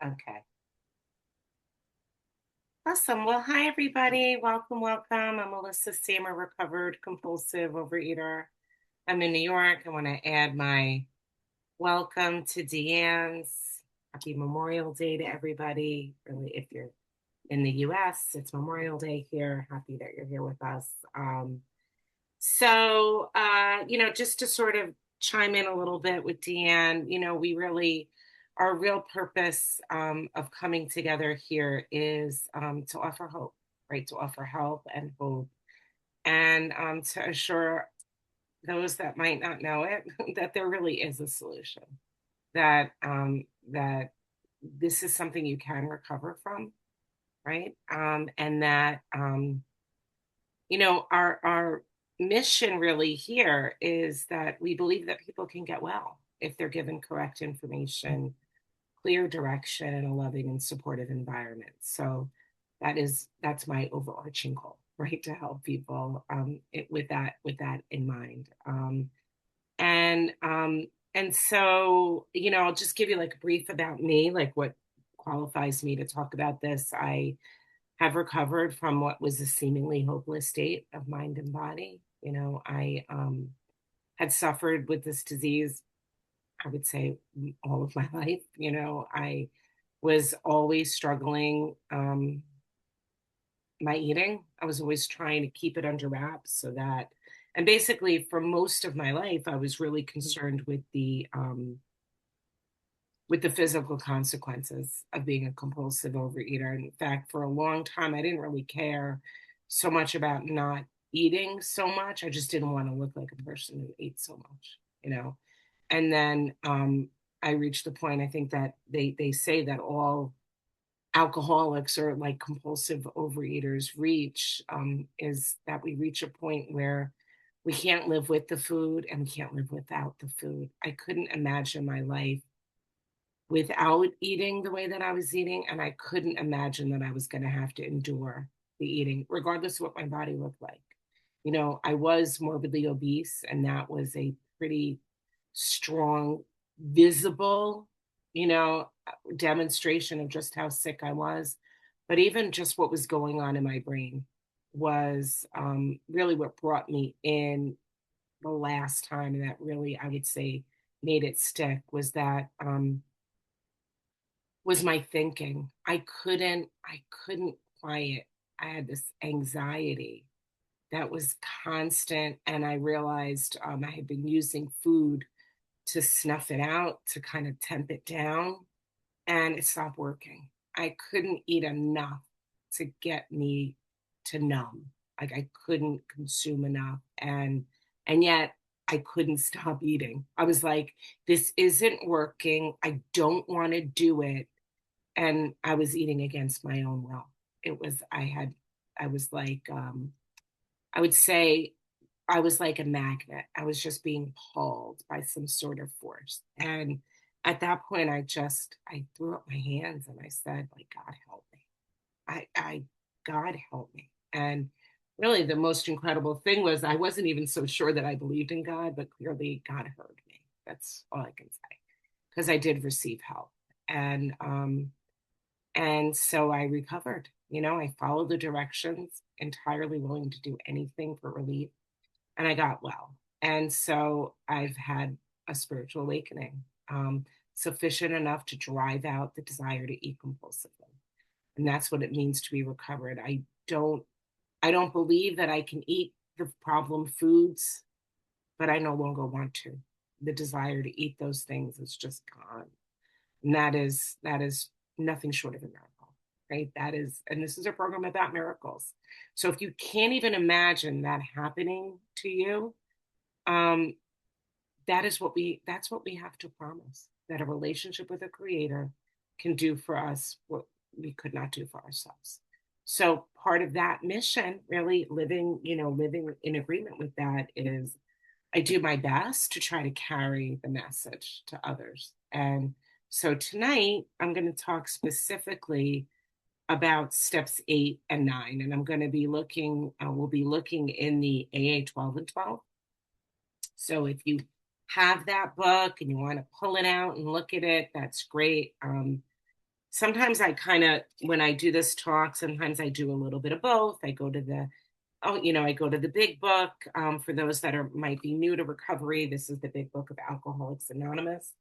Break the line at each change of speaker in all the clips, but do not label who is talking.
Okay. Awesome. Well, hi, everybody. Welcome, welcome. I'm Melissa Samer, recovered compulsive overeater. I'm in New York. I want to add my welcome to Deanne's. Happy Memorial Day to everybody. Really, if you're in the US, it's Memorial Day here. Happy that you're here with us. Just to sort of chime in a little bit with Deanne, we really, our real purpose of coming together here is to offer hope, right? To offer help and hope, and to assure those that might not know it that there really is a solution, that this is something you can recover from, right? And that our mission really here is that we believe that people can get well if they're given correct information, clear direction, and a loving and supportive environment. So that's my overarching goal, right? To help people with that in mind. And and so I'll just give you like a brief about me, like what qualifies me to talk about this. I have recovered from what was a seemingly hopeless state of mind and body. I had suffered with this disease, I would say, all of my life. I was always struggling my eating. I was always trying to keep it under wraps and basically for most of my life, I was really concerned with the physical consequences of being a compulsive overeater. And in fact, for a long time, I didn't really care so much about not eating so much. I just didn't want to look like a person who ate so much. And then I reached the point, I think that they say that all alcoholics or like compulsive overeaters reach is that we reach a point where we can't live with the food and we can't live without the food. I couldn't imagine my life without eating the way that I was eating. And I couldn't imagine that I was going to have to endure the eating, regardless of what my body looked like. I was morbidly obese, and that was a pretty strong, visible, demonstration of just how sick I was. But even just what was going on in my brain was really what brought me in the last time. And that really, I would say, made it stick was my thinking. I couldn't quiet. I had this anxiety that was constant, and I realized I had been using food to snuff it out, to kind of temp it down, and it stopped working. I couldn't eat enough to get me to numb. Like I couldn't consume enough, and yet I couldn't stop eating. I was like, this isn't working. I don't want to do it, and I was eating against my own will. I was like, I would say I was like a magnet. I was just being pulled by some sort of force. And at that point, I threw up my hands and I said, like, God help me. God help me. And really the most incredible thing was I wasn't even so sure that I believed in God, but clearly God heard me. That's all I can say. Because I did receive help. And so I recovered. I followed the directions, entirely willing to do anything for relief, and I got well. And so I've had a spiritual awakening, sufficient enough to drive out the desire to eat compulsively. And that's what it means to be recovered. I don't believe that I can eat the problem foods, but I no longer want to. The desire to eat those things is just gone. And that is nothing short of a miracle, right? And this is a program about miracles. So if you can't even imagine that happening to you, um, that's what we have to promise, that a relationship with a creator can do for us what we could not do for ourselves. So part of that mission, really living in agreement with that, is I do my best to try to carry the message to others. And so tonight I'm going to talk specifically about steps 8 and 9, and we'll be looking in the AA 12 and 12. So if you have that book and you want to pull it out and look at it, that's great. sometimes I kind of, when I do this talk, sometimes I do a little bit of both. I go to the, oh, I go to the big book. For those that are might be new to recovery, this is the big book of Alcoholics Anonymous.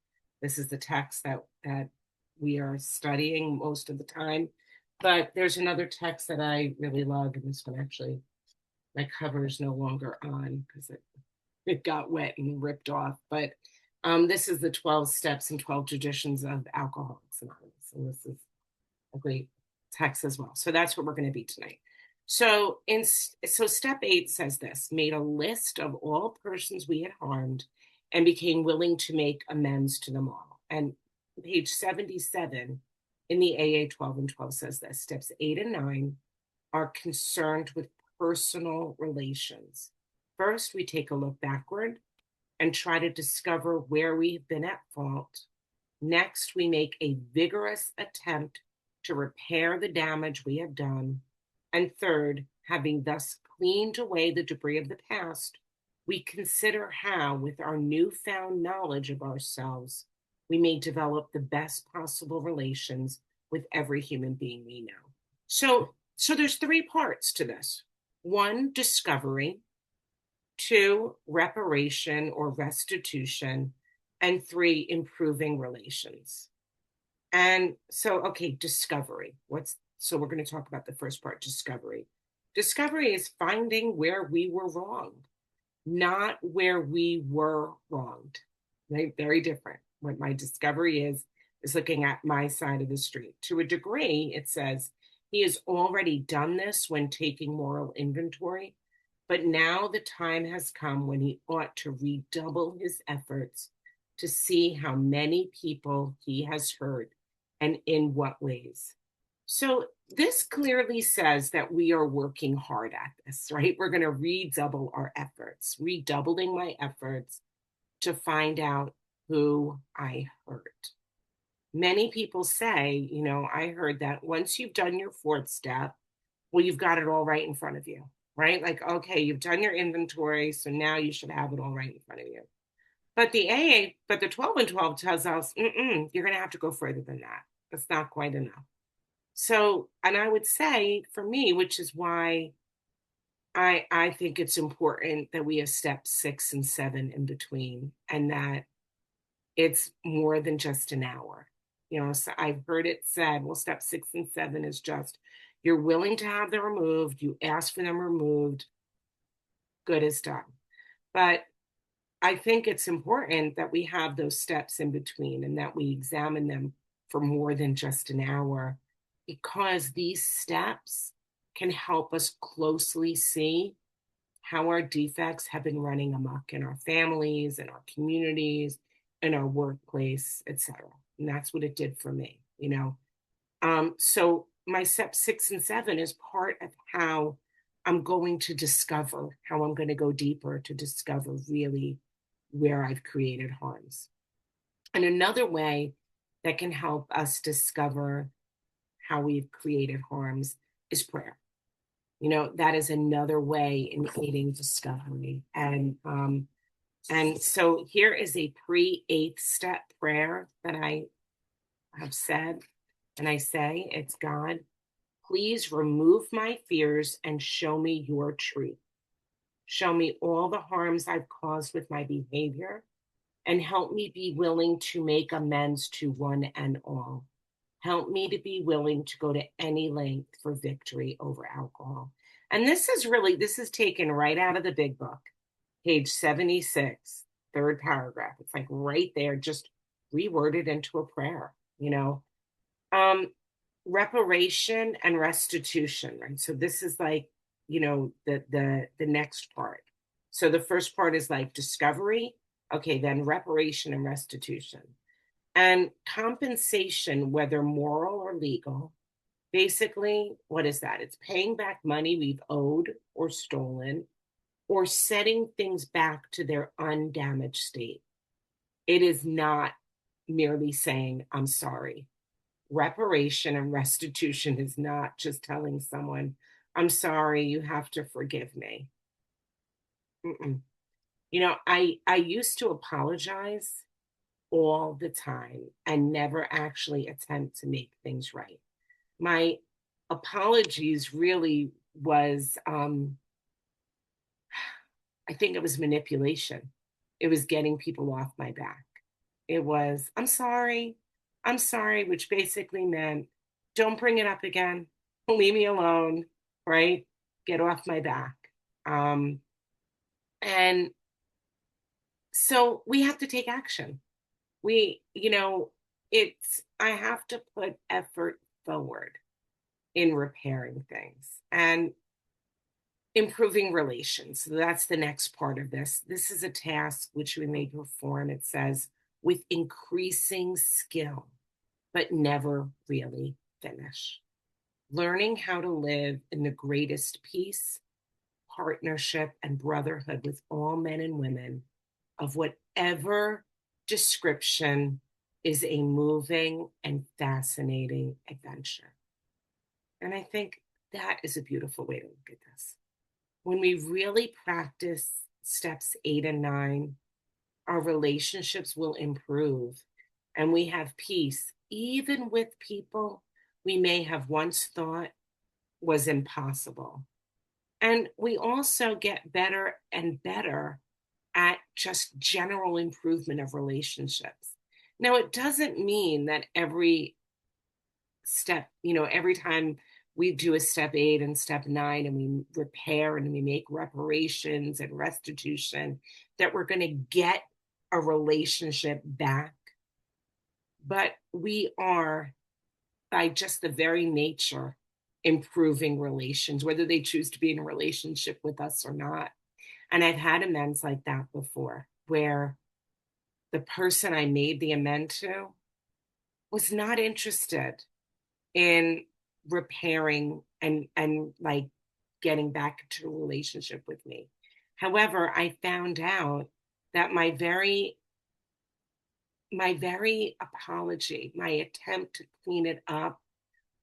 This is the text that we are studying most of the time. But there's another text that I really love, and this one actually, my cover is no longer on because it got wet and ripped off. But this is the 12 Steps and 12 Traditions of Alcoholics Anonymous, and this is a great text as well. So that's what we're going to be tonight. So step 8 says this: made a list of all persons we had harmed and became willing to make amends to them all. And page 77 in the AA 12 and 12 says this: steps 8 and 9 are concerned with personal relations. First, we take a look backward and try to discover where we've been at fault. Next, we make a vigorous attempt to repair the damage we have done. And third, having thus cleaned away the debris of the past, we consider how, with our newfound knowledge of ourselves, we may develop the best possible relations with every human being we know. So there's 3 parts to this. 1, discovery. 2, reparation or restitution. And 3, improving relations. And so, okay, discovery. So we're going to talk about the first part, discovery. Discovery is finding where we were wrong, not where we were wronged. Right? Very different. What my discovery is looking at my side of the street. To a degree, it says he has already done this when taking moral inventory, but now the time has come when he ought to redouble his efforts to see how many people he has hurt and in what ways. So this clearly says that we are working hard at this, right? We're going to redouble our efforts, redoubling my efforts to find out who I hurt. Many people say, I heard that once you've done your 4th step, well, you've got it all right in front of you, right? Like, okay, you've done your inventory, so now you should have it all right in front of you. But the 12 and 12 tells us, you're going to have to go further than that. That's not quite enough. So, and I would say for me, which is why I think it's important that we have steps 6 and 7 in between, and that it's more than just an hour. So I've heard it said, well, step 6 and 7 is just, you're willing to have them removed, you ask for them removed, good is done. But I think it's important that we have those steps in between and that we examine them for more than just an hour, because these steps can help us closely see how our defects have been running amok in our families, in our communities, in our workplace, etc. And that's what it did for me, So my step 6 and 7 is part of how I'm going to discover, how I'm going to go deeper to discover really where I've created harms. And another way that can help us discover how we've created harms is prayer. That is another way in aiding discovery. And so here is a pre-8th step prayer that I have said, and I say, it's: God, please remove my fears and show me your truth. Show me all the harms I've caused with my behavior, and help me be willing to make amends to one and all. Help me to be willing to go to any length for victory over alcohol. And this is taken right out of the big book, page 76, 3rd paragraph. It's like right there, just reworded into a prayer, reparation and restitution, right? So this is like, the next part. So the first part is like discovery. Okay, then reparation and restitution. And compensation, whether moral or legal, basically, what is that? It's paying back money we've owed or stolen, or setting things back to their undamaged state. It is not merely saying, I'm sorry. Reparation and restitution is not just telling someone, I'm sorry, you have to forgive me. I used to apologize all the time and never actually attempt to make things right. My apologies really was, I think it was manipulation. It was getting people off my back. It was, I'm sorry, which basically meant, don't bring it up again. Leave me alone, right? Get off my back. Um, and so we have to take action. I have to put effort forward in repairing things and improving relations. So that's the next part of this. This is a task which we may perform, it says, with increasing skill, but never really finish. Learning how to live in the greatest peace, partnership, and brotherhood with all men and women of whatever description is a moving and fascinating adventure. And I think that is a beautiful way to look at this. When we really practice steps 8 and 9, our relationships will improve and we have peace, even with people we may have once thought was impossible. And we also get better and better at just general improvement of relationships. Now, it doesn't mean that every step, every time we do a step 8 and step 9 and we repair and we make reparations and restitution, that we're going to get a relationship back. But we are, by just the very nature, improving relations, whether they choose to be in a relationship with us or not. And I've had amends like that before, where the person I made the amend to was not interested in repairing and like getting back into a relationship with me. However, I found out that my very apology, my attempt to clean it up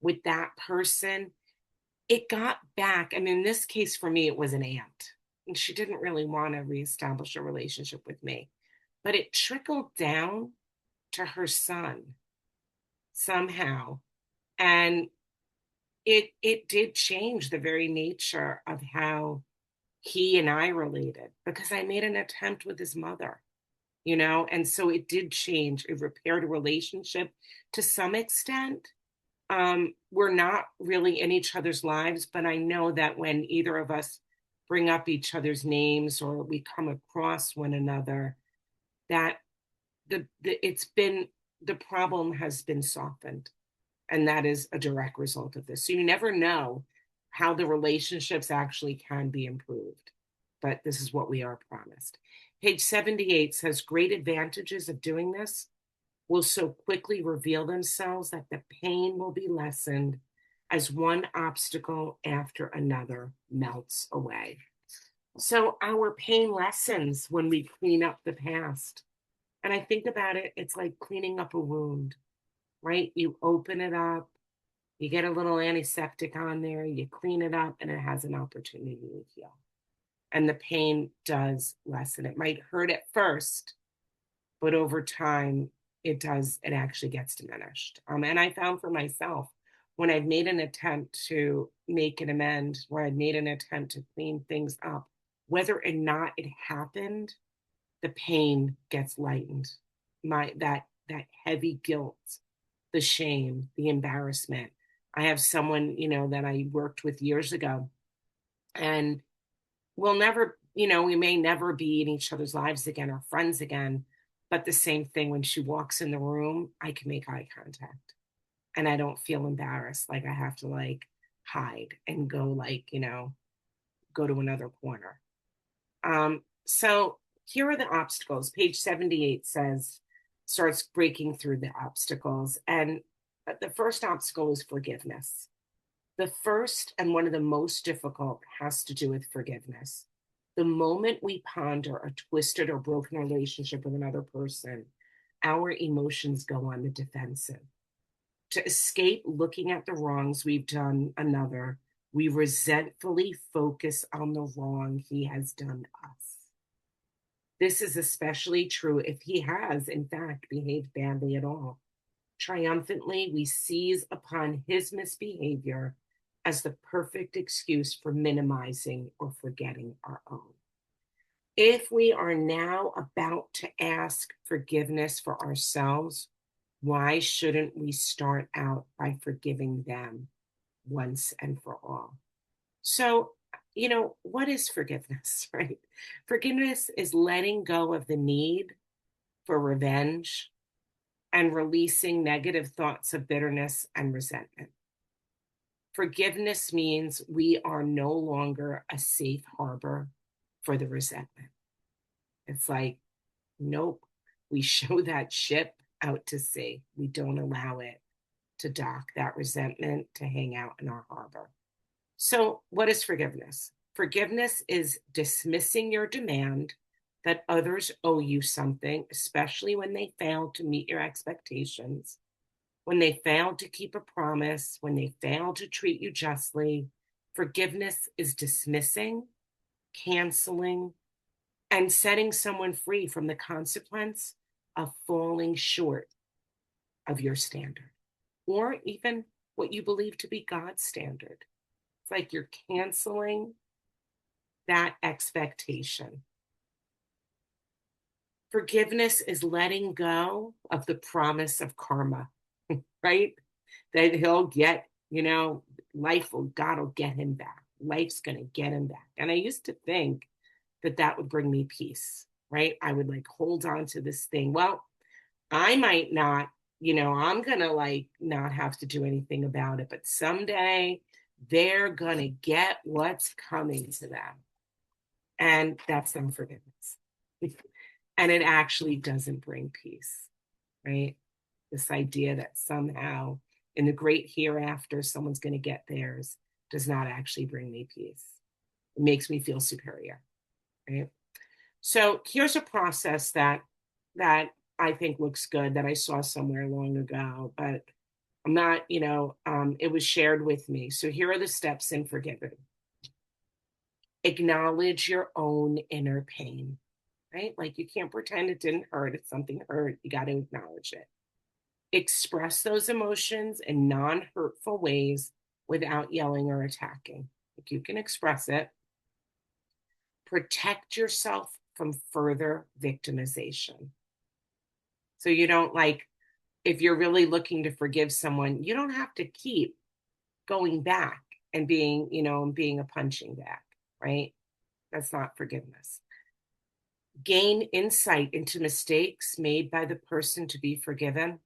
with that person, it got back. I mean, in this case for me, it was an aunt, and she didn't really want to reestablish a relationship with me, but it trickled down to her son somehow. And it did change the very nature of how he and I related, because I made an attempt with his mother, and so it did change. It repaired a relationship to some extent. We're not really in each other's lives, but I know that when either of us bring up each other's names or we come across one another, that the problem has been softened. And that is a direct result of this. So you never know how the relationships actually can be improved, but this is what we are promised. Page 78 says, great advantages of doing this will so quickly reveal themselves that the pain will be lessened as one obstacle after another melts away. So our pain lessens when we clean up the past. And I think about it, it's like cleaning up a wound, right? You open it up, you get a little antiseptic on there, you clean it up, and it has an opportunity to heal. And the pain does lessen. It might hurt at first, but over time, it actually gets diminished. And I found for myself, when I've made an attempt to make an amend, where I've made an attempt to clean things up, whether or not it happened, the pain gets lightened. That heavy guilt, the shame, the embarrassment. I have someone, that I worked with years ago, and we'll never, we may never be in each other's lives again or friends again. But the same thing, when she walks in the room, I can make eye contact and I don't feel embarrassed. Like I have to hide and go go to another corner. So here are the obstacles. Page 78 starts breaking through the obstacles. And the first obstacle is forgiveness. The first and one of the most difficult has to do with forgiveness. The moment we ponder a twisted or broken relationship with another person, our emotions go on the defensive. To escape looking at the wrongs we've done another, we resentfully focus on the wrong he has done us. This is especially true if he has, in fact, behaved badly at all. Triumphantly, we seize upon his misbehavior as the perfect excuse for minimizing or forgetting our own. If we are now about to ask forgiveness for ourselves, why shouldn't we start out by forgiving them once and for all? So, what is forgiveness, right? Forgiveness is letting go of the need for revenge and releasing negative thoughts of bitterness and resentment. Forgiveness means we are no longer a safe harbor for the resentment. It's like, nope, we show that ship out to sea. We don't allow it to dock, that resentment to hang out in our harbor. So, what is forgiveness? Forgiveness is dismissing your demand that others owe you something, especially when they fail to meet your expectations, when they fail to keep a promise, when they fail to treat you justly. Forgiveness is dismissing, canceling, and setting someone free from the consequence of falling short of your standard or even what you believe to be God's standard. It's like you're canceling that expectation. Forgiveness is letting go of the promise of karma, right? That he'll get, God will get him back. Life's going to get him back. And I used to think that that would bring me peace, right? I would like hold on to this thing. Well, I might not, I'm going to like not have to do anything about it, but someday they're going to get what's coming to them. And that's unforgiveness. And it actually doesn't bring peace, right? This idea that somehow in the great hereafter, someone's going to get theirs does not actually bring me peace. It makes me feel superior, right? So here's a process that I think looks good that I saw somewhere long ago, but I'm not, it was shared with me. So here are the steps in forgiving. Acknowledge your own inner pain, right? Like you can't pretend it didn't hurt. If something hurt, you got to acknowledge it. Express those emotions in non-hurtful ways without yelling or attacking. Like you can express it. Protect yourself from further victimization. So you don't like, if you're really looking to forgive someone, you don't have to keep going back and being a punching bag, right? That's not forgiveness. Gain insight into mistakes made by the person to be forgiven.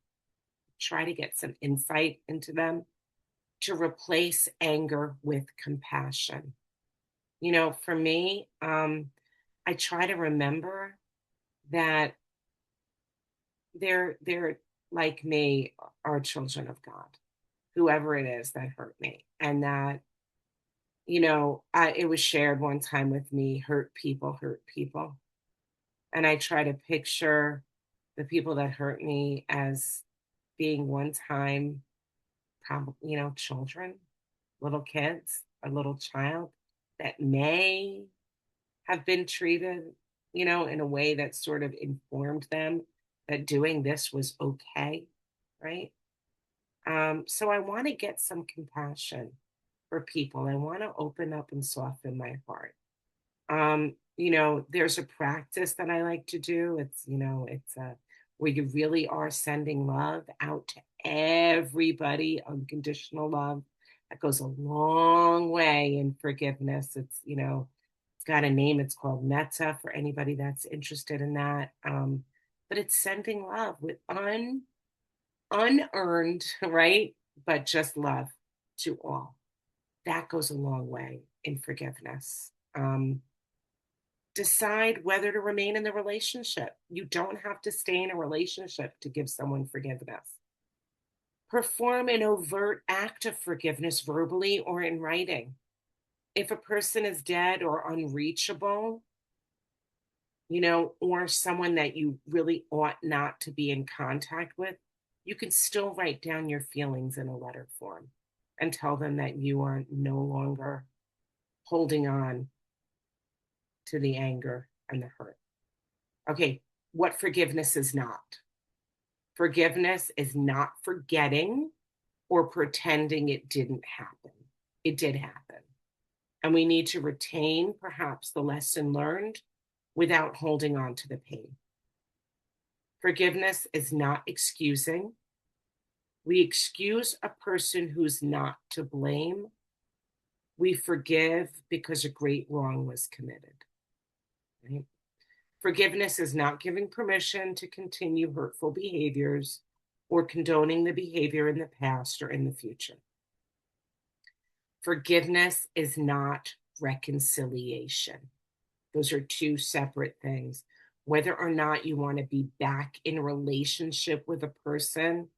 Try to get some insight into them to replace anger with compassion. For me, I try to remember that they're like me, are children of God, whoever it is that hurt me, and that it was shared one time with me, hurt people, and I try to picture the people that hurt me as being one time, probably, children, little kids, a little child that may have been treated, in a way that sort of informed them that doing this was okay, right? So I want to get some compassion for people. I want to open up and soften my heart. There's a practice that I like to do. It's where you really are sending love out to everybody, unconditional love. That goes a long way in forgiveness. It's got a name. It's called Metta for anybody that's interested in that. But it's sending love with unearned, right? But just love to all. That goes a long way in forgiveness. Decide whether to remain in the relationship. You don't have to stay in a relationship to give someone forgiveness. Perform an overt act of forgiveness verbally or in writing. If a person is dead or unreachable, or someone that you really ought not to be in contact with, you can still write down your feelings in a letter form and tell them that you are no longer holding on to the anger and the hurt. Okay, what forgiveness is not. Forgiveness is not forgetting or pretending it didn't happen. It did happen. And we need to retain perhaps the lesson learned without holding on to the pain. Forgiveness is not excusing. We excuse a person who's not to blame. We forgive because a great wrong was committed. Right? Forgiveness is not giving permission to continue hurtful behaviors or condoning the behavior in the past or in the future. Forgiveness is not reconciliation. Those are two separate things. Whether or not you want to be back in a relationship with a person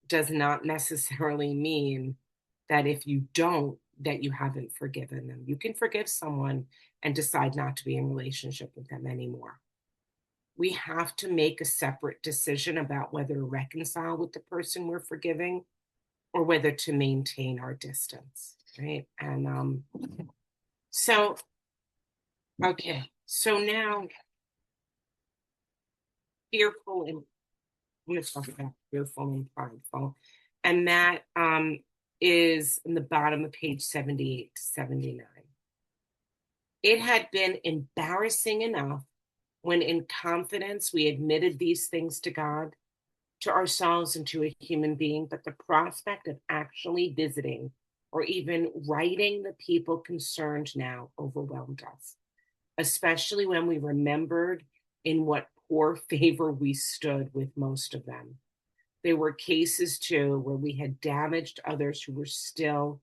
does not necessarily mean that if you don't, that you haven't forgiven them. You can forgive someone and decide not to be in relationship with them anymore. We have to make a separate decision about whether to reconcile with the person we're forgiving or whether to maintain our distance, right? And so, okay, so now fearful and I'm going to talk about fearful and prideful, and that is in the bottom of page 78 to 79. It had been embarrassing enough when in confidence we admitted these things to God, to ourselves, and to a human being, but the prospect of actually visiting or even writing the people concerned now overwhelmed us, especially when we remembered in what poor favor we stood with most of them. There were cases too where we had damaged others who were still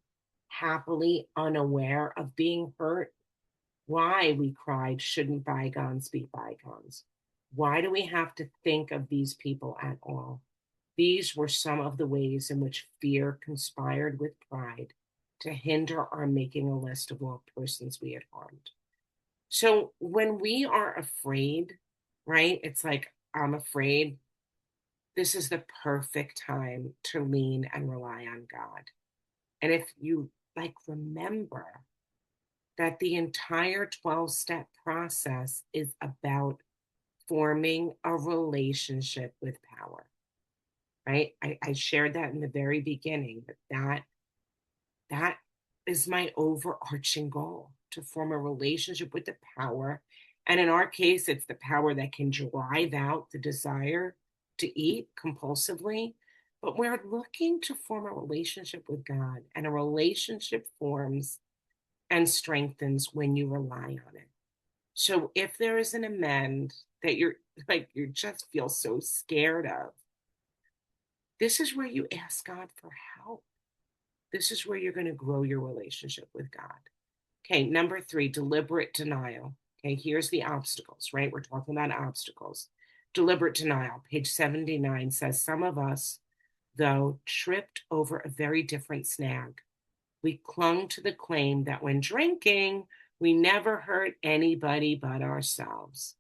happily unaware of being hurt. Why, we cried, shouldn't bygones be bygones? Why do we have to think of these people at all? These were some of the ways in which fear conspired with pride to hinder our making a list of all persons we had harmed. So when we are afraid, right, it's like, I'm afraid, this is the perfect time to lean and rely on God. And if you like, remember that the entire 12-step process is about forming a relationship with power, right? I shared that in the very beginning, but that is my overarching goal, to form a relationship with the power. And in our case, it's the power that can drive out the desire to eat compulsively. But we're looking to form a relationship with God, and a relationship forms and strengthens when you rely on it. So if there is an amend that you're like, you just feel so scared of, this is where you ask God for help. This is where you're going to grow your relationship with God. Okay, number 3, deliberate denial. Okay, here's the obstacles, right? We're talking about obstacles. Deliberate denial, page 79 says, some of us, though, tripped over a very different snag. We clung to the claim that when drinking, we never hurt anybody but ourselves.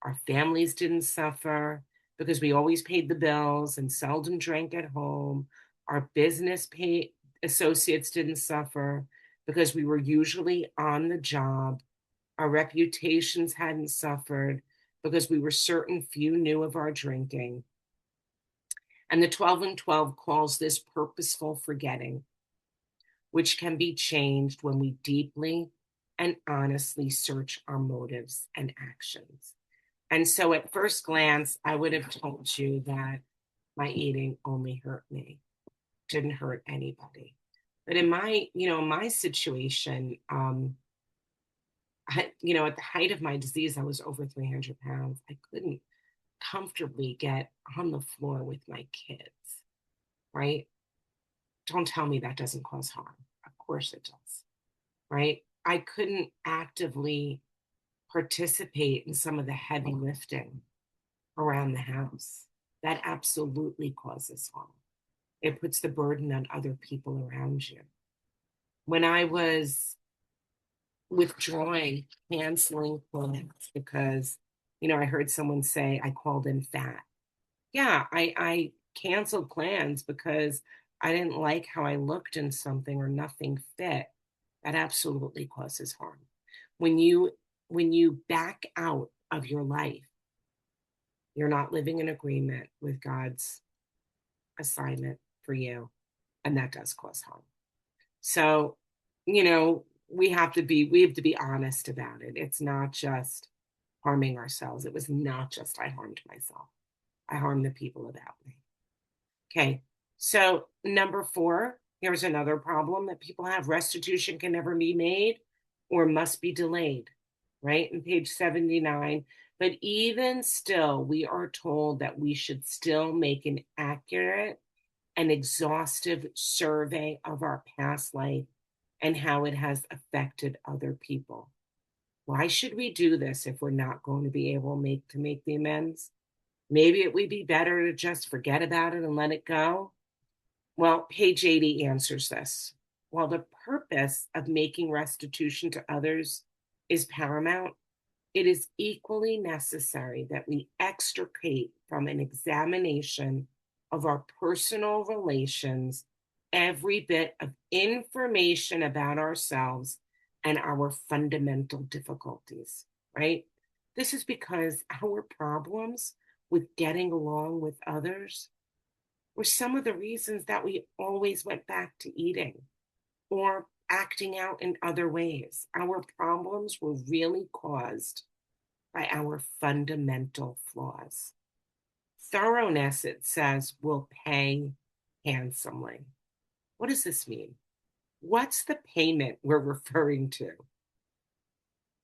Our families didn't suffer because we always paid the bills and seldom drank at home. Our associates didn't suffer because we were usually on the job. Our reputations hadn't suffered because we were certain few knew of our drinking. And the 12 and 12 calls this purposeful forgetting, which can be changed when we deeply and honestly search our motives and actions. And so at first glance, I would have told you that my eating only hurt me, didn't hurt anybody. But in my situation, at the height of my disease, I was over 300 pounds. I couldn't comfortably get on the floor with my kids, right? Don't tell me that doesn't cause harm. Of course it does, right? I couldn't actively participate in some of the heavy lifting around the house. That absolutely causes harm. It puts the burden on other people around you. When I was withdrawing, canceling plans because, I heard someone say I called in fat. Yeah, I canceled plans because I didn't like how I looked in something or nothing fit. That absolutely causes harm. When you back out of your life. You're not living in agreement with God's assignment for you, and that does cause harm. So, we have to be honest about it. It's not just harming ourselves. It was not just I harmed myself. I harmed the people about me. Okay. So, number 4, here's another problem that people have: restitution can never be made or must be delayed, right? In page 79. But even still, we are told that we should still make an accurate and exhaustive survey of our past life and how it has affected other people. Why should we do this if we're not going to be able to make the amends? Maybe it would be better to just forget about it and let it go. Well, page 80 answers this. While the purpose of making restitution to others is paramount, it is equally necessary that we extricate from an examination of our personal relations every bit of information about ourselves and our fundamental difficulties, right? This is because our problems with getting along with others were some of the reasons that we always went back to eating or acting out in other ways. Our problems were really caused by our fundamental flaws. Thoroughness, it says, will pay handsomely. What does this mean? What's the payment we're referring to?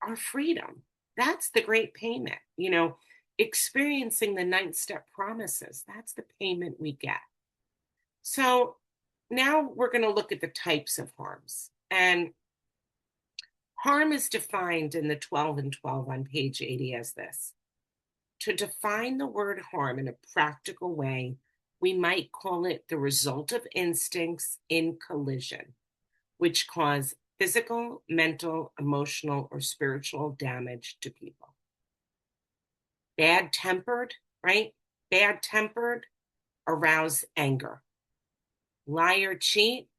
Our freedom. That's the great payment. Experiencing the 9-step promises, that's the payment we get. So now we're going to look at the types of harms. And harm is defined in the 12 and 12 on page 80 as this. To define the word harm in a practical way, we might call it the result of instincts in collision, which cause physical, mental, emotional, or spiritual damage to people. Bad-tempered, right? Bad-tempered, arouse anger. Lie or cheat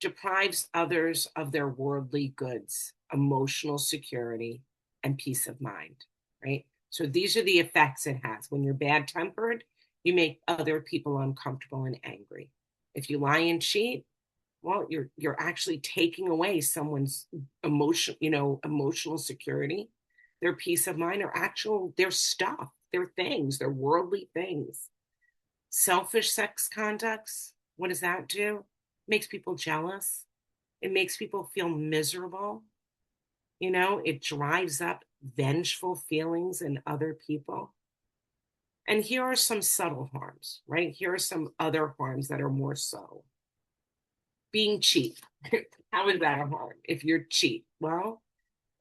deprives others of their worldly goods, emotional security, and peace of mind, right? So these are the effects it has. When you're bad-tempered, you make other people uncomfortable and angry. If you lie and cheat, well, you're actually taking away someone's emotional security, their peace of mind, their stuff, their things, their worldly things. Selfish sex conducts, what does that do? It makes people jealous. It makes people feel miserable. It drives up vengeful feelings in other people. And here are some subtle harms, right? Here are some other harms that are more subtle. Being cheap. How is that a harm if you're cheap? Well,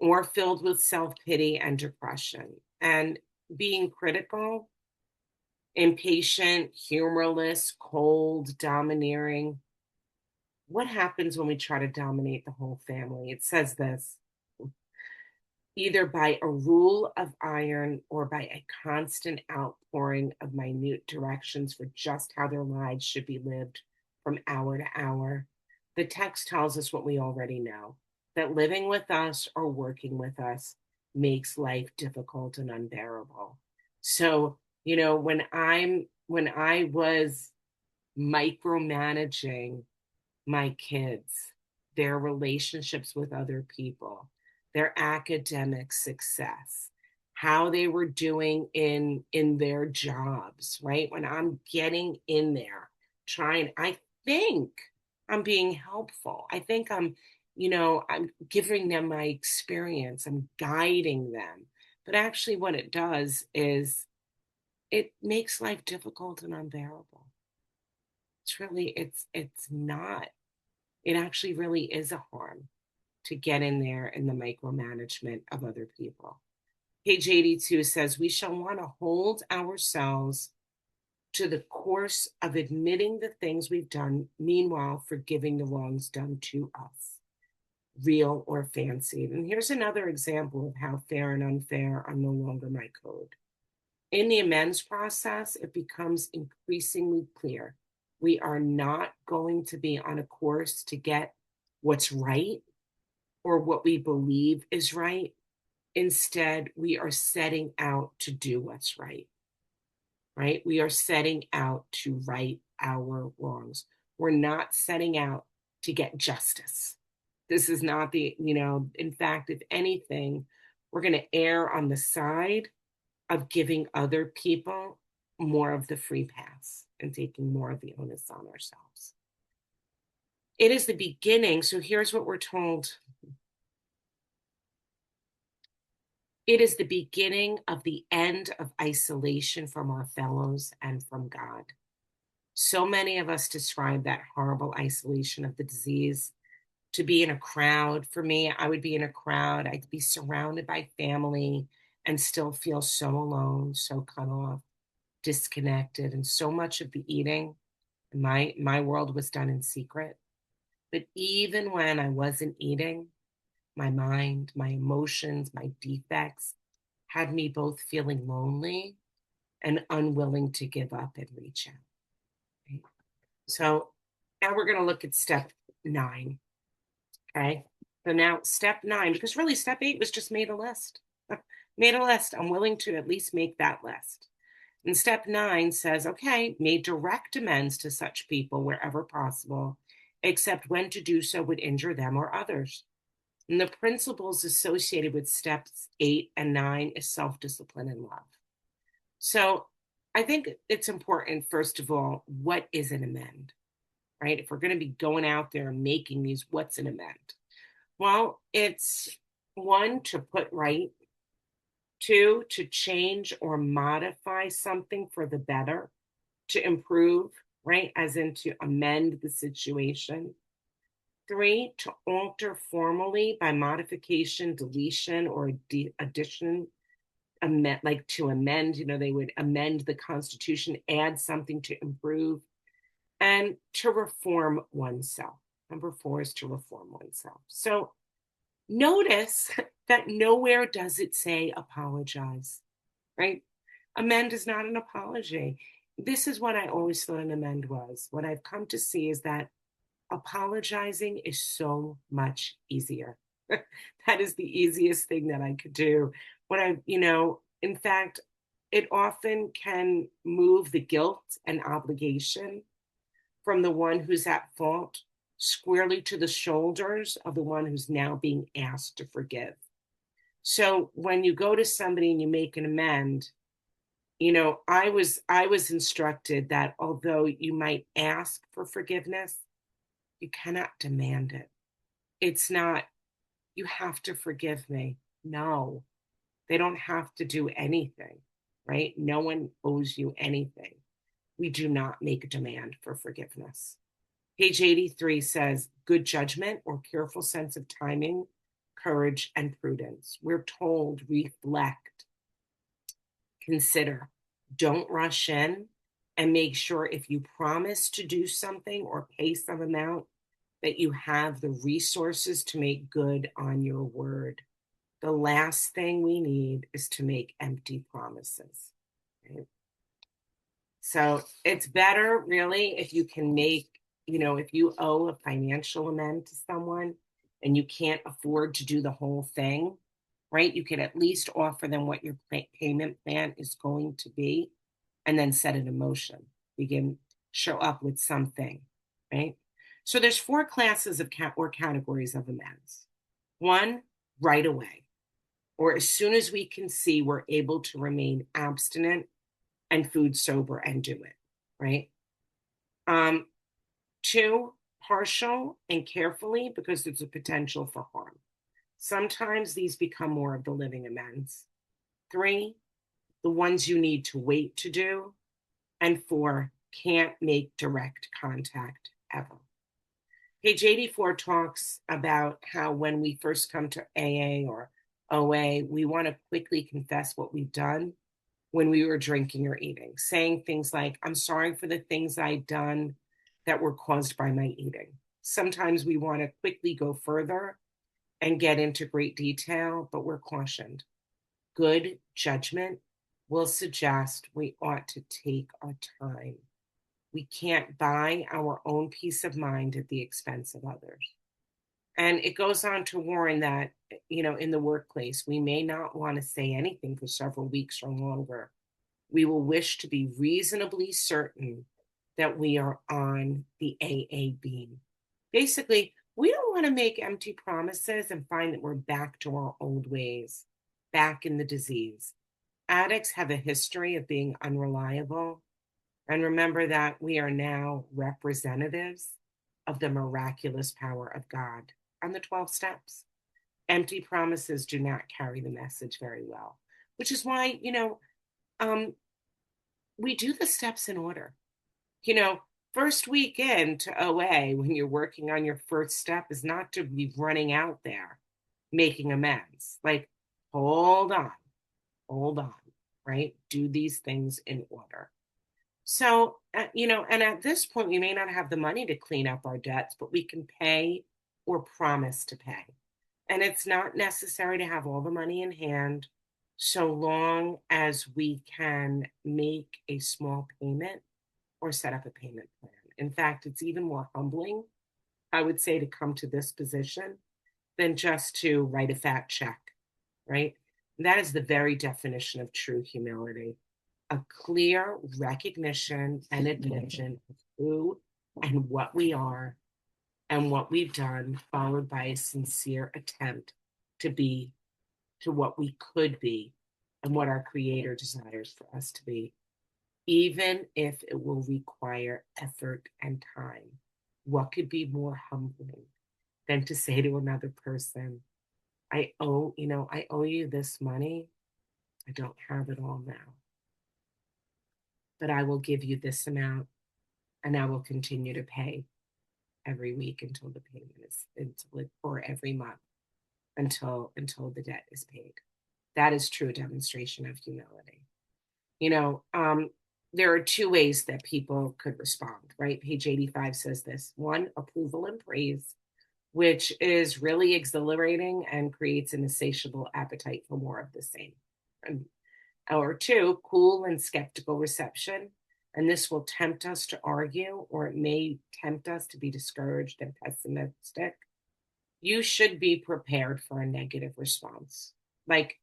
or filled with self-pity and depression. And being critical, impatient, humorless, cold, domineering. What happens when we try to dominate the whole family? It says this: either by a rule of iron or by a constant outpouring of minute directions for just how their lives should be lived from hour to hour. The text tells us what we already know, that living with us or working with us makes life difficult and unbearable. So, when I was micromanaging my kids, their relationships with other people, their academic success, how they were doing in their jobs, right? When I'm getting in there, I think I'm being helpful. I think I'm giving them my experience, I'm guiding them. But actually what it does is it makes life difficult and unbearable. It's not. It actually really is a harm to get in there in the micromanagement of other people. Page 82 says, we shall want to hold ourselves to the course of admitting the things we've done, meanwhile forgiving the wrongs done to us, real or fancied. And here's another example of how fair and unfair are no longer my code. In the amends process, it becomes increasingly clear we are not going to be on a course to get what's right or what we believe is right. Instead, we are setting out to do what's right, right? We are setting out to right our wrongs. We're not setting out to get justice. This is not in fact, if anything, we're going to err on the side of giving other people more of the free pass and taking more of the onus on ourselves. It is the beginning. So here's what we're told. It is the beginning of the end of isolation from our fellows and from God. So many of us describe that horrible isolation of the disease to be in a crowd. For me, I would be in a crowd. I'd be surrounded by family and still feel so alone, so cut off, disconnected. And so much of the eating, my world was done in secret. But even when I wasn't eating, my mind, my emotions, my defects had me both feeling lonely and unwilling to give up and reach out. Right? So now we're going to look at step 9. Okay. So now step 9, because really step 8 was just made a list. Made a list. I'm willing to at least make that list. And step 9 says, okay, made direct amends to such people wherever possible, except when to do so would injure them or others. And the principles associated with steps 8 and 9 is self-discipline and love. So I think it's important, first of all, what is an amend, right? If we're going to be going out there and making these, what's an amend? Well, it's 1, to put right, 2, to change or modify something for the better, to improve, right? As in to amend the situation. 3, to alter formally by modification, deletion, or addition, like to amend, they would amend the Constitution, add something to improve, and to reform oneself. Number 4 is to reform oneself. So notice that nowhere does it say apologize, right? Amend is not an apology. This is what I always thought an amend was. What I've come to see is that apologizing is so much easier. That is the easiest thing that I could do. In fact, it often can move the guilt and obligation from the one who's at fault squarely to the shoulders of the one who's now being asked to forgive. So when you go to somebody and you make an amend, I was instructed that although you might ask for forgiveness, you cannot demand it. It's not, you have to forgive me. No, they don't have to do anything, right? No one owes you anything. We do not make a demand for forgiveness. Page 83 says, good judgment or careful sense of timing, courage, and prudence. We're told, reflect, consider, don't rush in, and make sure if you promise to do something or pay some amount, that you have the resources to make good on your word. The last thing we need is to make empty promises. Right? So it's better, really, if you can make, if you owe a financial amend to someone and you can't afford to do the whole thing, right? You could at least offer them what your payment plan is going to be and then set it in motion. Begin, show up with something, right? So there's 4 classes of or categories of amends. 1, right away, or as soon as we can see we're able to remain abstinent and food sober and do it, right? 2, partial and carefully because there's a potential for harm. Sometimes these become more of the living amends. 3, the ones you need to wait to do. And 4, can't make direct contact ever. Page 84 talks about how when we first come to AA or OA, we want to quickly confess what we've done when we were drinking or eating, saying things like, I'm sorry for the things I'd done that were caused by my eating. Sometimes we want to quickly go further and get into great detail, but we're cautioned. Good judgment will suggest we ought to take our time. We can't buy our own peace of mind at the expense of others. And it goes on to warn that, in the workplace, we may not want to say anything for several weeks or longer. We will wish to be reasonably certain that we are on the AA beam. Basically, we don't want to make empty promises and find that we're back to our old ways, back in the disease. Addicts have a history of being unreliable. And remember that we are now representatives of the miraculous power of God and the 12 steps. Empty promises do not carry the message very well, which is why, um, we do the steps in order. You know, First week into OA, when you're working on your first step, is not to be running out there making amends. Like, hold on, hold on, right? Do these things in order. So, and at this point, we may not have the money to clean up our debts, but we can pay or promise to pay. And it's not necessary to have all the money in hand so long as we can make a small payment or set up a payment plan. In fact, it's even more humbling, I would say, to come to this position than just to write a fat check, right? That is the very definition of true humility, a clear recognition and admission of who and what we are and what we've done, followed by a sincere attempt to be to what we could be and what our Creator desires for us to be, even if it will require effort and time. What could be more humbling than to say to another person, I owe you this money. I don't have it all now, but I will give you this amount and I will continue to pay every week until the payment is or every month until the debt is paid. That is true demonstration of humility. You know, there are two ways that people could respond, right? Page 85 says this: one, approval and praise, which is really exhilarating and creates an insatiable appetite for more of the same. And, or two, cool and skeptical reception. And this will tempt us to argue, or it may tempt us to be discouraged and pessimistic. You should be prepared for a negative response. Like,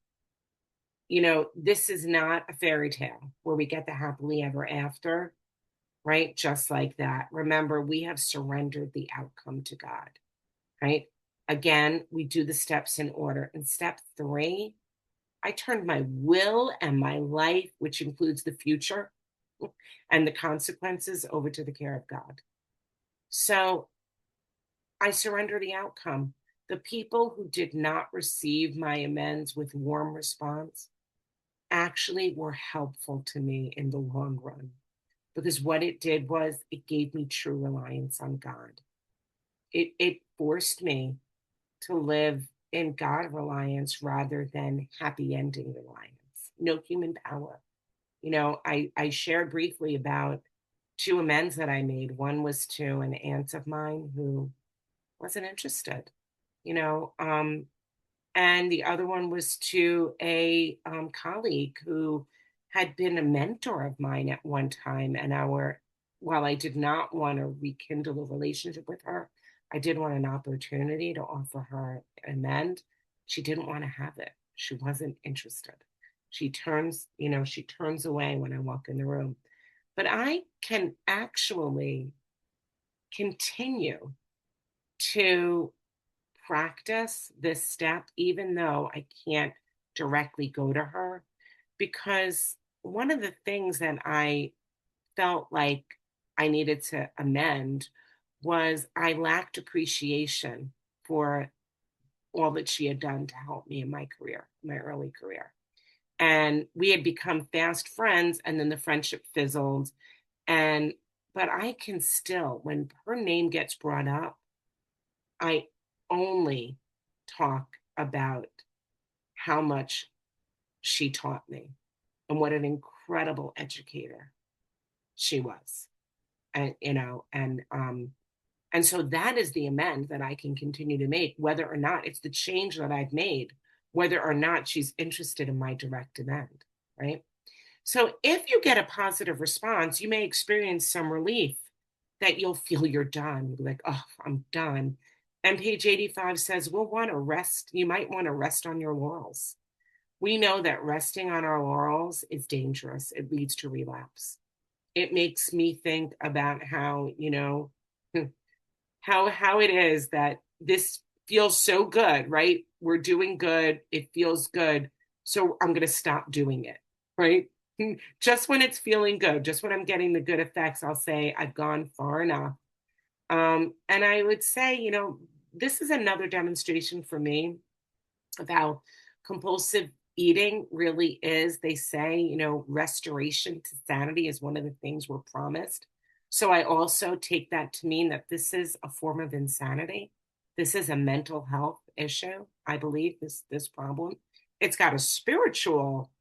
this is not a fairy tale where we get the happily ever after, right? Just like that. Remember, we have surrendered the outcome to God, right? Again, we do the steps in order. In step 3, I turned my will and my life, which includes the future and the consequences, over to the care of God. So I surrender the outcome. The people who did not receive my amends with warm response actually were helpful to me in the long run, because what it did was it gave me true reliance on God. It forced me to live in God reliance rather than happy ending reliance. No human power. I shared briefly about 2 amends that I made. One was to an aunt of mine who wasn't interested, you know, and the other one was to a colleague who had been a mentor of mine at one time. And while I did not want to rekindle a relationship with her, I did want an opportunity to offer her an amend. She didn't want to have it. She wasn't interested. She turns away when I walk in the room. But I can actually continue to practice this step, even though I can't directly go to her, because one of the things that I felt like I needed to amend was I lacked appreciation for all that she had done to help me in my career, my early career. And we had become fast friends, and then the friendship fizzled. And, but I can still, when her name gets brought up, I only talk about how much she taught me and what an incredible educator she was. And so that is the amend that I can continue to make, whether or not it's the change that I've made, whether or not she's interested in my direct amend, right? So if you get a positive response, you may experience some relief that you'll feel you're done. You'll be like, oh, I'm done. And page 85 says, we'll want to rest. You might want to rest on your laurels. We know that resting on our laurels is dangerous. It leads to relapse. It makes me think about how, how it is that this feels so good, right? We're doing good. It feels good. So I'm going to stop doing it, right? Just when it's feeling good, just when I'm getting the good effects, I'll say I've gone far enough. And I would say, this is another demonstration for me of how compulsive eating really is. They say, restoration to sanity is one of the things we're promised. So I also take that to mean that this is a form of insanity. This is a mental health issue. I believe this problem. It's got a spiritual,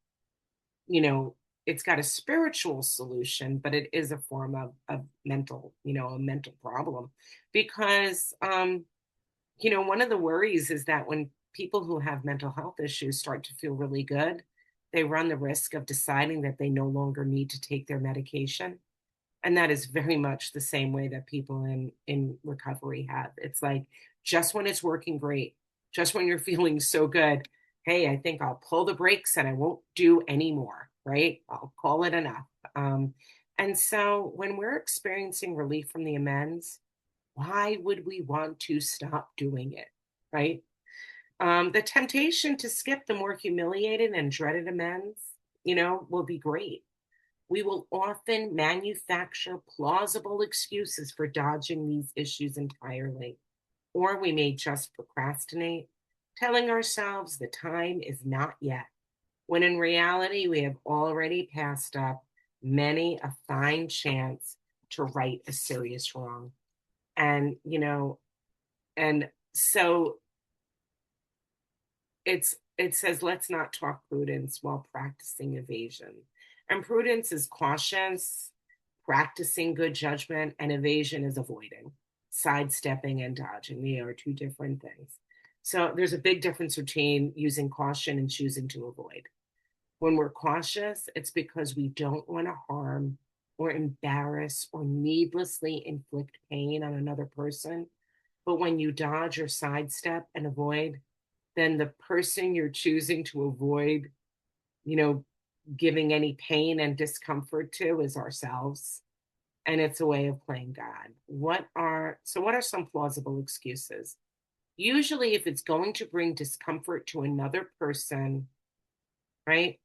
you know, it's got a spiritual solution, but it is a form of mental, a mental problem. Because one of the worries is that when people who have mental health issues start to feel really good, they run the risk of deciding that they no longer need to take their medication. And that is very much the same way that people in recovery have. It's like just when it's working great, just when you're feeling so good, hey, I think I'll pull the brakes and I won't do any more, right? I'll call it enough. Um, and so when we're experiencing relief from the amends, why would we want to stop doing it, right? The temptation to skip the more humiliated and dreaded amends, will be great. We will often manufacture plausible excuses for dodging these issues entirely, or we may just procrastinate, telling ourselves the time is not yet, when in reality we have already passed up many a fine chance to right a serious wrong. And, and so it says let's not talk prudence while practicing evasion. And prudence is cautious, practicing good judgment, and evasion is avoiding, sidestepping and dodging. They are two different things. So there's a big difference between using caution and choosing to avoid. When we're cautious, it's because we don't want to harm or embarrass or needlessly inflict pain on another person. But when you dodge or sidestep and avoid, then the person you're choosing to avoid, you know, giving any pain and discomfort to is ourselves. And it's a way of playing God. What are some plausible excuses? Usually, if it's going to bring discomfort to another person, right?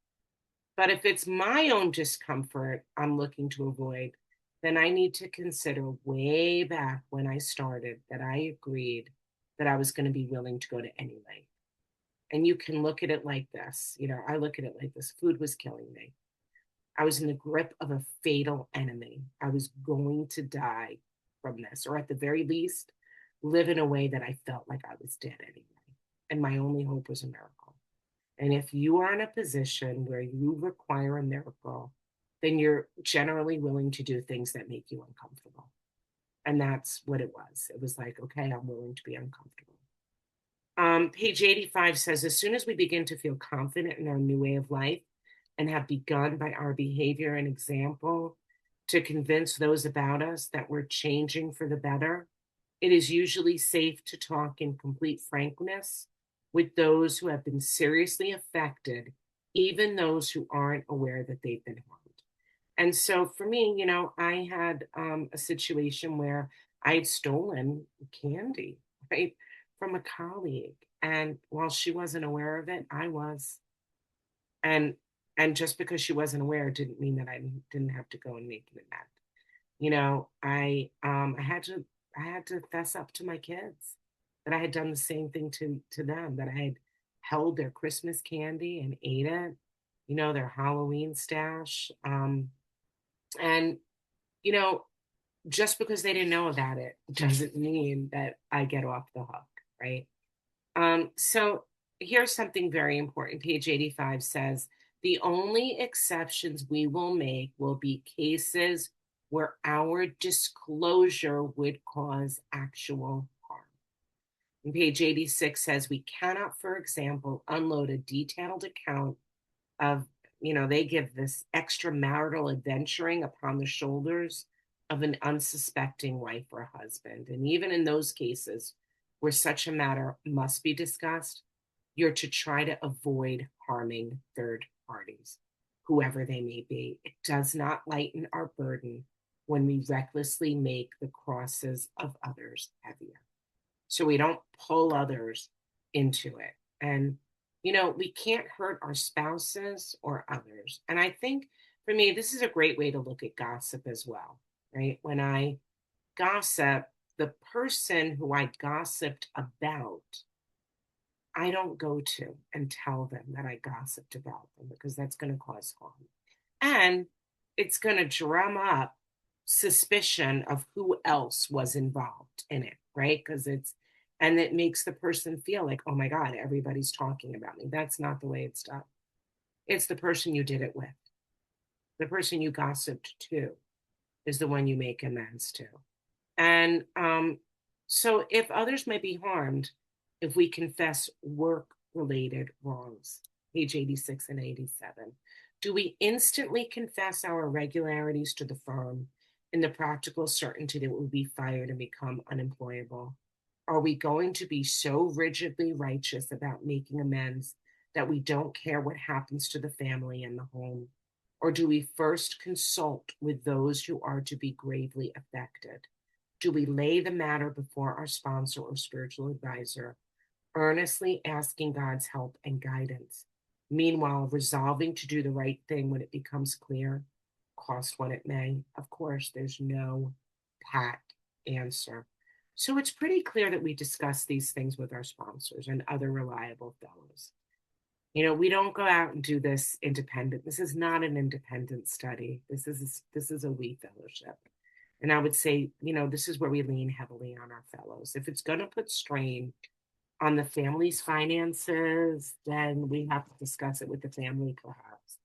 But if it's my own discomfort I'm looking to avoid, then I need to consider way back when I started that I agreed that I was going to be willing to go to any length. And you can look at it like this. I look at it like this: food was killing me. I was in the grip of a fatal enemy. I was going to die from this, or at the very least, live in a way that I felt like I was dead anyway. And my only hope was a miracle. And if you are in a position where you require a miracle, then you're generally willing to do things that make you uncomfortable. And that's what it was. It was like, okay, I'm willing to be uncomfortable. Page 85 says, as soon as we begin to feel confident in our new way of life and have begun by our behavior and example to convince those about us that we're changing for the better, it is usually safe to talk in complete frankness with those who have been seriously affected, even those who aren't aware that they've been harmed. And so for me, I had a situation where I had stolen candy, right, from a colleague. And while she wasn't aware of it, I was. And just because she wasn't aware didn't mean that I didn't have to go and make an amend. I had to fess up to my kids that I had done the same thing to them, that I had held their Christmas candy and ate it, their Halloween stash. And you know, just because they didn't know about it doesn't mean that I get off the hook, right? So here's something very important. Page 85 says the only exceptions we will make will be cases where our disclosure would cause actual harm. And page 86 says we cannot, for example, unload a detailed account of, they give this extramarital adventuring upon the shoulders of an unsuspecting wife or husband. And even in those cases, where such a matter must be discussed, you're to try to avoid harming third parties, whoever they may be. It does not lighten our burden when we recklessly make the crosses of others heavier. So we don't pull others into it. And, we can't hurt our spouses or others. And I think for me, this is a great way to look at gossip as well, right? When I gossip, the person who I gossiped about, I don't go to and tell them that I gossiped about them because that's going to cause harm. And it's going to drum up suspicion of who else was involved in it, right? And it makes the person feel like, oh my God, everybody's talking about me. That's not the way it's done. It's the person you did it with. The person you gossiped to is the one you make amends to. And so if others may be harmed, if we confess work related wrongs, page 86 and 87, do we instantly confess our irregularities to the firm in the practical certainty that we'll be fired and become unemployable? Are we going to be so rigidly righteous about making amends that we don't care what happens to the family and the home? Or do we first consult with those who are to be gravely affected? Do we lay the matter before our sponsor or spiritual advisor, earnestly asking God's help and guidance? Meanwhile, resolving to do the right thing when it becomes clear, cost what it may. Of course, there's no pat answer. So it's pretty clear that we discuss these things with our sponsors and other reliable fellows. We don't go out and do this independent. This is not an independent study. This is a we fellowship. And I would say, this is where we lean heavily on our fellows. If it's going to put strain on the family's finances, then we have to discuss it with the family, perhaps.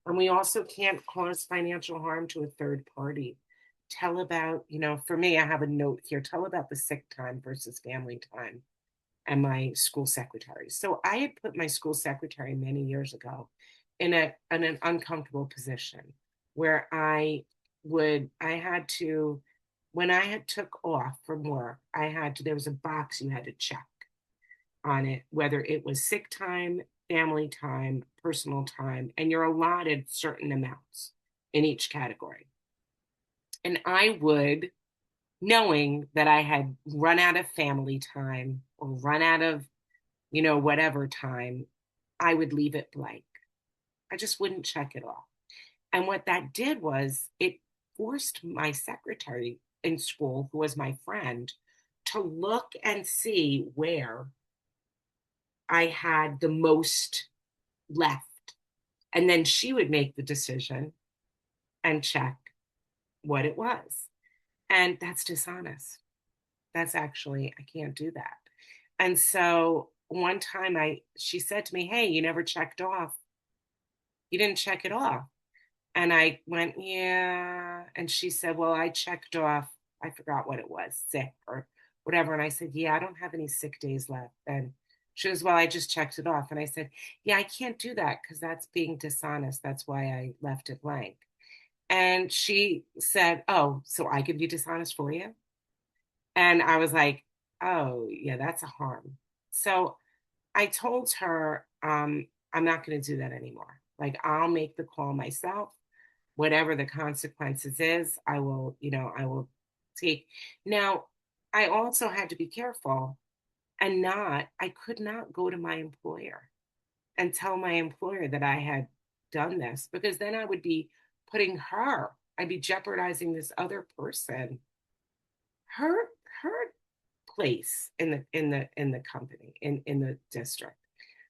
And we also can't cause financial harm to a third party. Tell about, for me, I have a note here, tell about the sick time versus family time and my school secretary. So I had put my school secretary many years ago in an uncomfortable position where I had to, when I had took off from work, there was a box you had to check on it, whether it was sick time, family time, personal time, and you're allotted certain amounts in each category. And I would, knowing that I had run out of family time or run out of, whatever time, I would leave it blank. I just wouldn't check it off. And what that did was it forced my secretary in school, who was my friend, to look and see where I had the most left. And then she would make the decision and check what it was. And that's dishonest. That's actually, I can't do that. And so one time she said to me, hey, you never checked off. You didn't check it off. And I went, yeah. And she said, well, I checked off, I forgot what it was, sick or whatever. And I said, yeah, I don't have any sick days left. And she goes, well, I just checked it off. And I said, yeah, I can't do that because that's being dishonest. That's why I left it blank. And she said, oh, so I can be dishonest for you? And I was like, oh, yeah, that's a harm. So I told her, I'm not going to do that anymore. Like, I'll make the call myself. Whatever the consequences is, I will take. Now, I also had to be careful I could not go to my employer and tell my employer that I had done this because then I'd be jeopardizing this other person, her place in the company, in the district.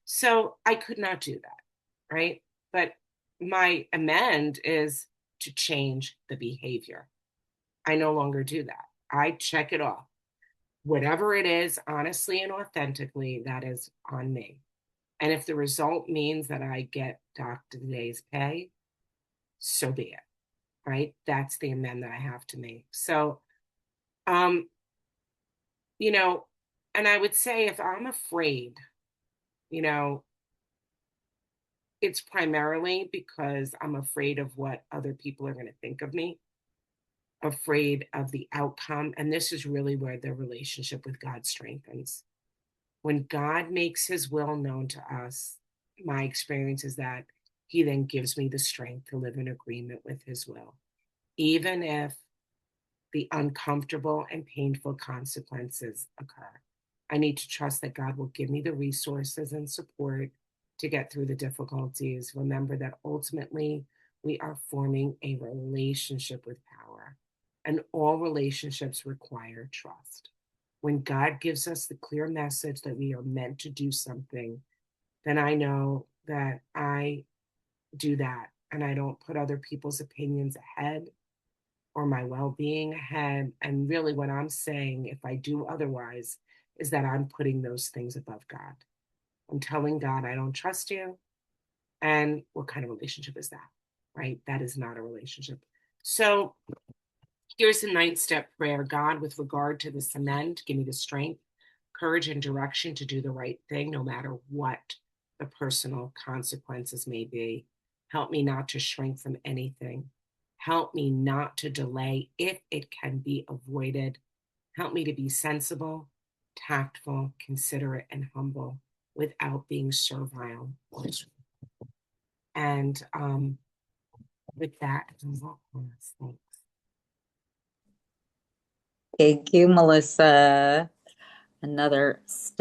So I could not do that, right? But my amend is to change the behavior. I no longer do that. I check it off. Whatever it is, honestly and authentically, that is on me. And if the result means that I get docked today's pay, so be it, right? That's the amend that I have to make. So, um, you know, and I would say if I'm afraid, you know, it's primarily because I'm afraid of what other people are going to think of me. afraid of the outcome. And this is really where the relationship with God strengthens. When God makes his will known to us, my experience is that he then gives me the strength to live in agreement with his will, even if the uncomfortable and painful consequences occur. I need to trust that God will give me the resources and support to get through the difficulties. Remember that ultimately we are forming a relationship with power, and all relationships require trust. When God gives us the clear message that we are meant to do something, then I know that I do that and I don't put other people's opinions ahead or my well being ahead. And really, what I'm saying, if I do otherwise, is that I'm putting those things above God. I'm telling God, I don't trust you. And what kind of relationship is that? Right? That is not a relationship. So here's the ninth step prayer: God, with regard to the cement, give me the strength, courage, and direction to do the right thing, no matter what the personal consequences may be. Help me not to shrink from anything. Help me not to delay if it can be avoided. Help me to be sensible, tactful, considerate, and humble without being servile. And with that, thanks.
Thank you, Melissa. Another step.